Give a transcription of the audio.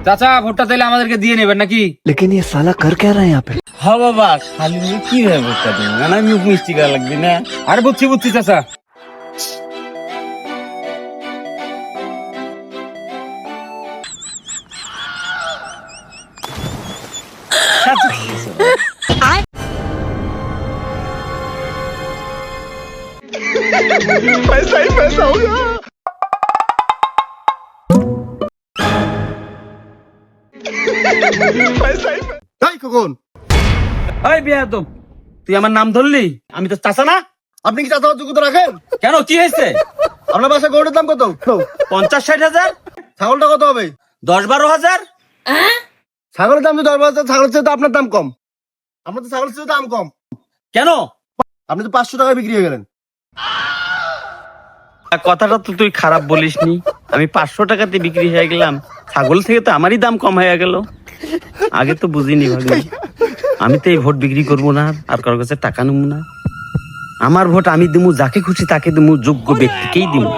চাচা ভোটটা তাইলে আমাদেরকে দিয়ে নেবেন নাকি? लेकिन ये साला कर क्या रहा है यहाँ पे? হ্যাঁ বাবা, খালি কি ভাবে ভোটটা দেবো? না মুখ মিষ্টি করা লাগবে না? আরে বুঝছি চাচা। पैसा ही पैसा होगा। पैसा ही তাই কখন এই বেয়াদব, তুই আমার নাম ধরলি? আমি তো চাচা না। আপনি কি চাচা যোগ্যতা রাখেন? কেন, কি হয়েছে? আপনার বাসায় গরুর দাম কত? 50-60 হাজার? ছাগলটা কত হবে? 10-12 হাজার? ছাগলের দাম তো 10,000, ছাগলের চেয়ে তো আপনার দাম কম। আপনার তো ছাগলের চেয়ে দাম কম। কেন? আপনি তো 500 টাকায় বিক্রি হয়ে গেলেন। কথাটা তো তুই খারাপ বলিসনি। আমি 500 টাকাতে বিক্রি হয়ে গেলাম, ছাগল থেকে তো আমারই দাম কম হয়ে গেল। আগে তো বুঝিনি ভাগ্নি। আমি তো এই ভোট বিক্রি করবো না, আর কারোর কাছে টাকা নেবো না। আমার ভোট আমি দিমু, যাকে খুশি তাকে দিমু, যোগ্য ব্যক্তিকেই দিমু।